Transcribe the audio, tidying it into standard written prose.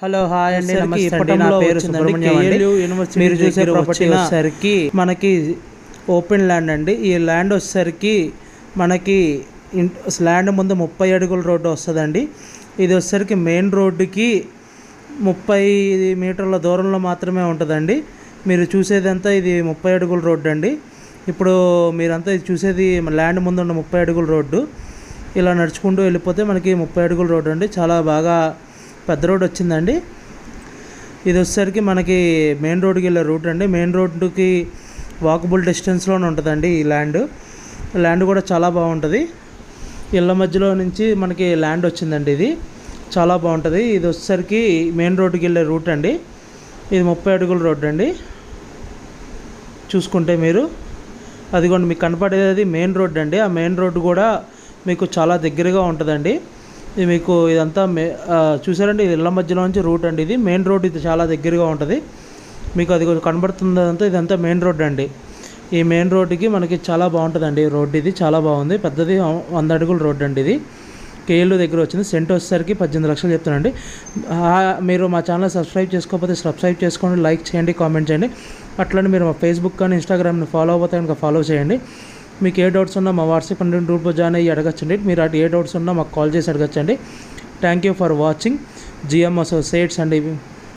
Hello hi అండి, నమస్తే అండి. నా పేరు సుబ్రహ్మణ్యం అండి. మీరు చూసే ప్రాపర్టీ వచ్చేసరికి మనకి ఓపెన్ ల్యాండ్ అండి. ఈ ల్యాండ్ వచ్చేసరికి మనకి ల్యాండ్ ముందు 30 అడుగుల రోడ్డు వస్తుందండి. ఇది వచ్చేసరికి మెయిన్ రోడ్డుకి 30 మీటర్ల దూరంలో మాత్రమే ఉంటుందండి. మీరు చూసేదంతా ఇది 30 అడుగుల రోడ్డు అండి. ఇప్పుడు మీరంతా ఇది చూసేది ల్యాండ్ ముందు ఉన్న 30 అడుగుల రోడ్డు. ఇలా నడుచుకుంటూ వెళ్ళిపోతే మనకి 30 అడుగుల రోడ్డు అండి. చాలా బాగా పెద్ద రోడ్డు వచ్చిందండి. ఇది వచ్చేసరికి మనకి మెయిన్ రోడ్డుకి వెళ్ళే రూట్ అండి. మెయిన్ రోడ్డుకి వాకబుల్ డిస్టెన్స్లోనే ఉంటుందండి ఈ ల్యాండ్ కూడా చాలా బాగుంటుంది. ఇళ్ళ మధ్యలో నుంచి మనకి ల్యాండ్ వచ్చిందండి. ఇది చాలా బాగుంటుంది. ఇది వచ్చేసరికి మెయిన్ రోడ్డుకి వెళ్ళే రూట్ అండి. ఇది 30 అడుగుల రోడ్డు అండి. చూసుకుంటే మీరు అదిగోండి, మీకు కనపడేది మెయిన్ రోడ్డు అండి. ఆ మెయిన్ రోడ్డు కూడా మీకు చాలా దగ్గరగా ఉంటుందండి. ఇది మీకు ఇదంతా చూసారండి, ఇది ఇళ్ళ మధ్యలో నుంచి రూట్ అండి. ఇది మెయిన్ రోడ్, ఇది చాలా దగ్గరగా ఉంటుంది. మీకు అది కనబడుతుందంతా ఇదంతా మెయిన్ రోడ్ అండి. ఈ మెయిన్ రోడ్డుకి మనకి చాలా బాగుంటుందండి. రోడ్డు ఇది చాలా బాగుంది, పెద్దది 100 అడుగుల రోడ్డు అండి. ఇది కేఎల్ దగ్గర వచ్చింది. సెంట్ వచ్చేసరికి 18 లక్షలు చెప్తానండి. మీరు మా ఛానల్ సబ్స్క్రైబ్ చేసుకోకపోతే సబ్స్క్రైబ్ చేసుకోండి, లైక్ చేయండి, కామెంట్ చేయండి. అట్లనే మీరు మా ఫేస్బుక్ కానీ ఇన్స్టాగ్రామ్ని ఫాలో అవ్వతే కనుక ఫాలో చేయండి. మీకు ఏ డౌట్స్ ఉన్నా మా వాట్సాప్ గ్రూప్లో జాయిన్ అయ్యి అడగచ్చండి. మీరు అటు ఏ డౌట్స్ ఉన్నా మాకు కాల్ చేసి అడగచ్చండి. Thank you for watching. GM associates అండి.